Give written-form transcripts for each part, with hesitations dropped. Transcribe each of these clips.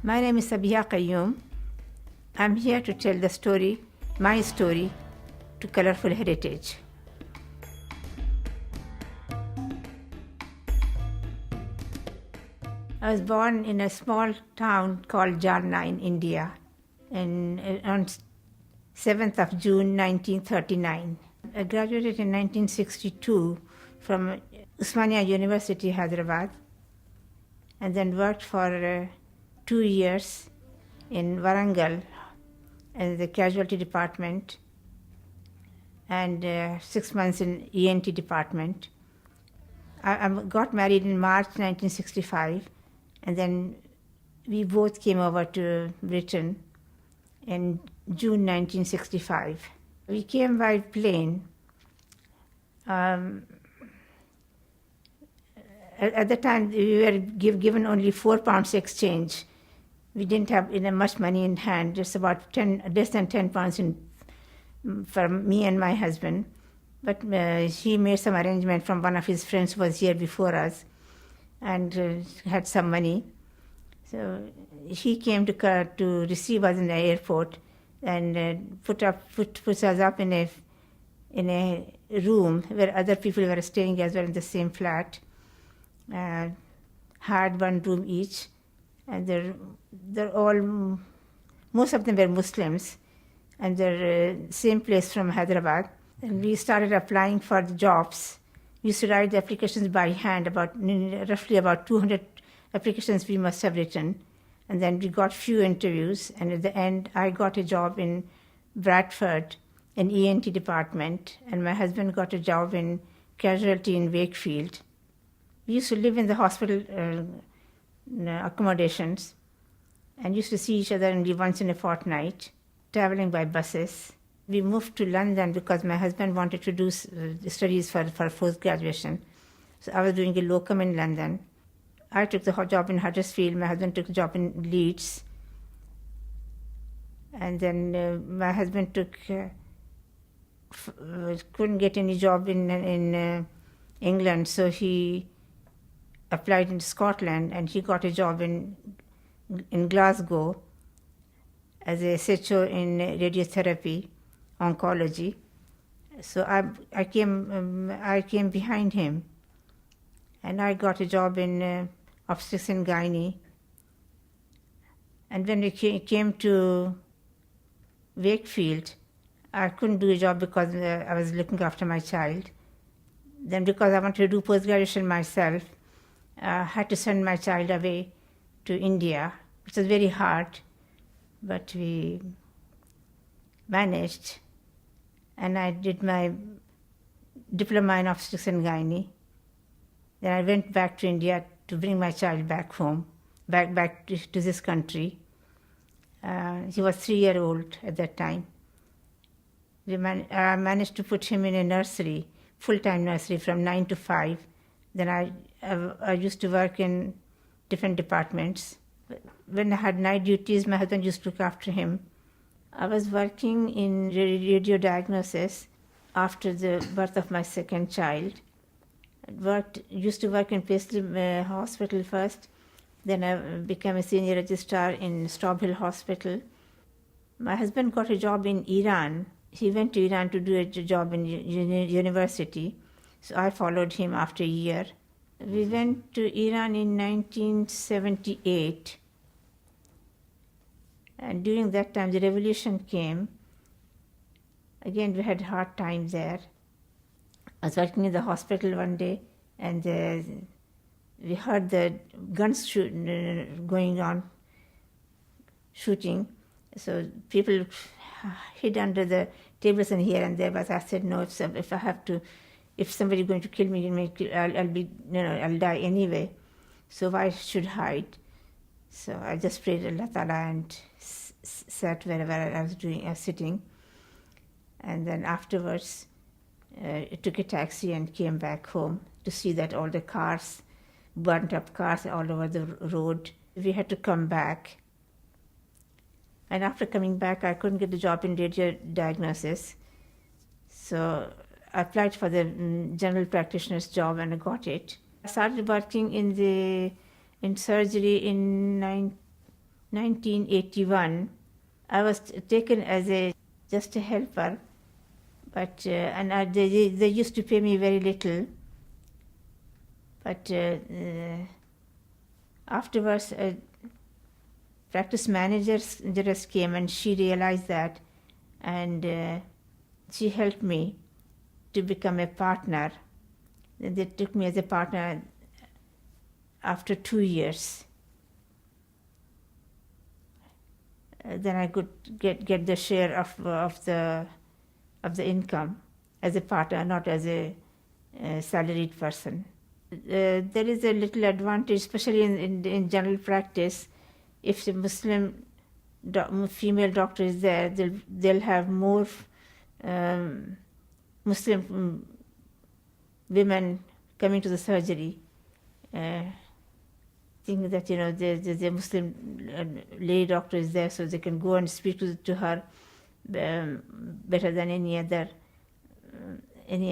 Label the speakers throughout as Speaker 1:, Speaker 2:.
Speaker 1: My name is Sabiha Quayum. I'm here to tell the story, my story, to colorful heritage. I was born in a small town called Jalna in India on 7th of June 1939. I graduated in 1962 from Usmania University, Hyderabad, and then worked for 2 years in Warangal in the casualty department and 6 months in ENT department. I got married in March 1965, and then we both came over to Britain in June 1965. We came by plane. At the time, we were given only £4 exchange. We didn't have much money in hand, just about less than £10 for me and my husband. But he made some arrangement from one of his friends who was here before us and had some money. So he came to receive us in the airport and put us up in a room where other people were staying as well in the same flat. Had one room each, and they're all, most of them were Muslims, and they're same place from Hyderabad. And we started applying for the jobs. We used to write the applications by hand, roughly about 200 applications we must have written. And then we got few interviews, and at the end I got a job in Bradford in ENT department, and my husband got a job in casualty in Wakefield. We used to live in the hospital accommodations and used to see each other only once in a fortnight, traveling by buses. We moved to London because my husband wanted to do studies for post-graduation. So I was doing a locum in London. I took the job in Huddersfield. My husband took a job in Leeds. And then my husband couldn't get any job in England, so he applied in Scotland, and he got a job in Glasgow as a SHO in radiotherapy, oncology. So I came behind him, and I got a job in obstetrics and gynae. And when we came to Wakefield, I couldn't do a job because I was looking after my child. Then because I wanted to do post-graduation myself, I had to send my child away to India, which was very hard, but we managed. And I did my diploma in obstetrics and gynae. Then I went back to India to bring my child back home, back to this country. He was 3-year-old at that time. I managed to put him in a nursery, full-time nursery from 9 to 5. Then I used to work in different departments. When I had night duties, my husband used to look after him. I was working in radio diagnosis after the birth of my second child. Used to work in Paisley Hospital first. Then I became a senior registrar in Straub Hill Hospital. My husband got a job in Iran. He went to Iran to do a job in university. So I followed him after a year. We went to Iran in 1978. And during that time, the revolution came. Again, we had a hard time there. I was working in the hospital one day, and we heard the guns going on, shooting. So people hid under the tables and here and there. But I said, no, if somebody's going to kill me, I'll die anyway. So why should hide? So I just prayed Allah Ta'ala and sat wherever I was sitting. And then afterwards, I took a taxi and came back home to see that all the cars, burnt up cars all over the road. We had to come back. And after coming back, I couldn't get the job in radio diagnosis. So I applied for the general practitioner's job and I got it. I started working in surgery in 1981, I was taken as just a helper, but they used to pay me very little. But afterwards, practice manager just came, and she realized that, and she helped me to become a partner. They took me as a partner after 2 years. Then I could get the share of the income as a partner, not as a salaried person. There is a little advantage, especially in general practice. If the Muslim female doctor is there, they'll have more Muslim women coming to the surgery. Think that the Muslim lady doctor is there, so they can go and speak to her better than any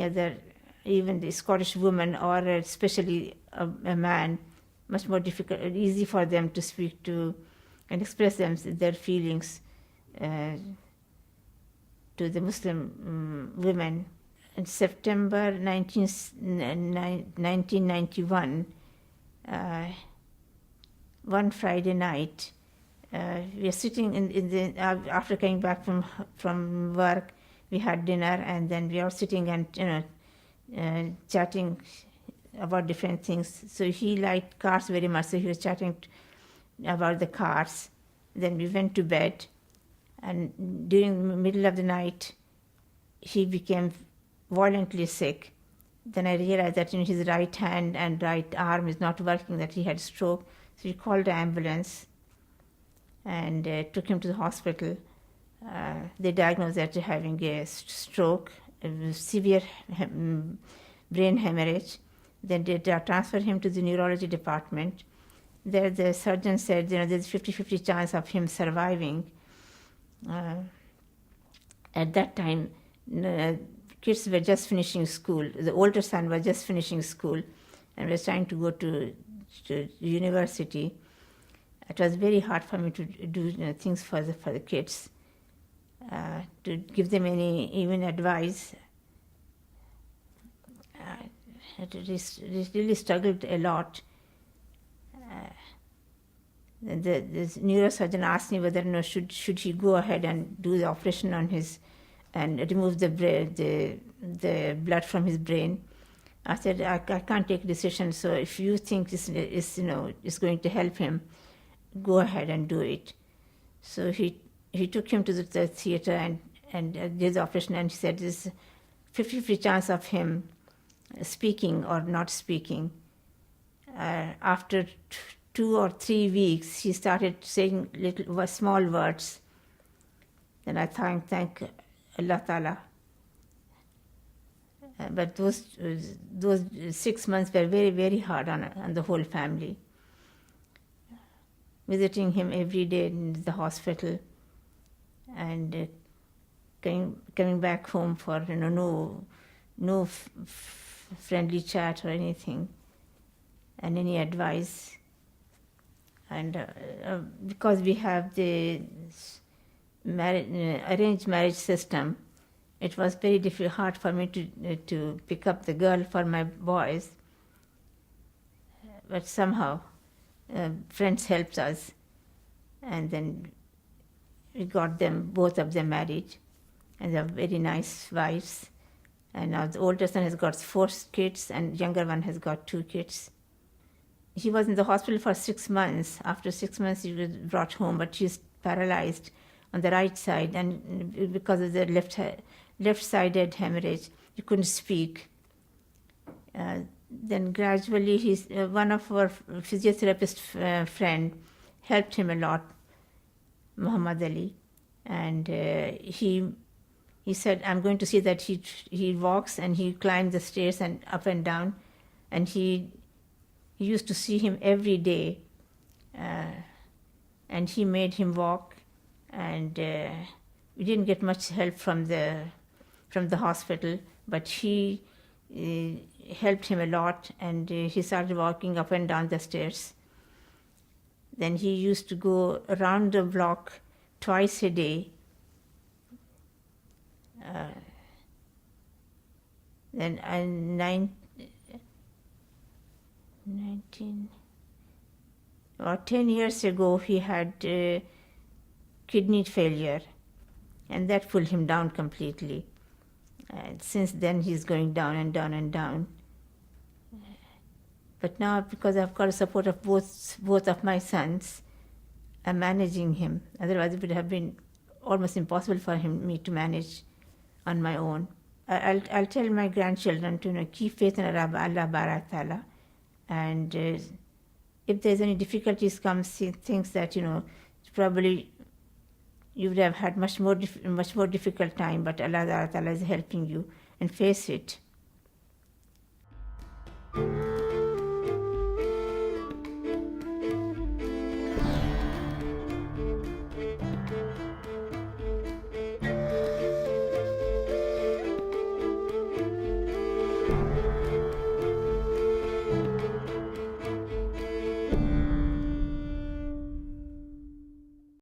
Speaker 1: other, even the Scottish woman, or especially a man. Much more difficult, easy for them to speak to and express their feelings to the Muslim women. In September 1991, one Friday night, we are sitting after coming back from work. We had dinner, and then we are sitting and chatting about different things. So he liked cars very much, so he was chatting about the cars. Then we went to bed, and during the middle of the night, he became violently sick. Then I realized that his right hand and right arm is not working, that he had stroke. So we called the ambulance and took him to the hospital. They diagnosed that having a stroke, a severe brain hemorrhage. Then they transferred him to the neurology department. There the surgeon said, there's 50-50 chance of him surviving. At that time, kids were just finishing school. The older son was just finishing school and was trying to go to university. It was very hard for me to do things for the kids, to give them any even advice. It really struggled a lot. The neurosurgeon asked me whether should he go ahead and do the operation on his and remove the blood from his brain. I said, I can't take a decision, so if you think this is going to help him, go ahead and do it. So he took him to the theater and did the operation, and he said there's 50-50 chance of him speaking or not speaking. After 2 or 3 weeks, he started saying small words. Then I thank Allah Ta'ala. But those 6 months were very, very hard on the whole family. Visiting him every day in the hospital, and coming back home for no friendly chat or anything, and any advice. And because we have the arranged marriage system, it was very hard for me to pick up the girl for my boys. But somehow, friends helped us, and then we got both of them married, and they are very nice wives. And now the older son has got 4 kids, and younger one has got 2 kids. He was in the hospital for 6 months. After 6 months, he was brought home, but he's paralyzed on the right side, and because of the left-sided hemorrhage, he couldn't speak. Then gradually, one of our physiotherapist friend helped him a lot, Muhammad Ali, and he said, I'm going to see that he walks and he climbs the stairs and up and down, and he used to see him every day, and he made him walk, and we didn't get much help from the hospital, but he helped him a lot, and he started walking up and down the stairs. Then he used to go around the block twice a day. Then 19 or 10 years ago, he had kidney failure, and that pulled him down completely. And since then, he's going down and down and down. But now, because I've got the support of both of my sons, I'm managing him. Otherwise, it would have been almost impossible for me to manage on my own. I'll tell my grandchildren to keep faith in Allah Barak Ta'ala, and if there's any difficulties comes, things that probably you would have had much more difficult time, but Allah Ta'ala is helping you, and face it.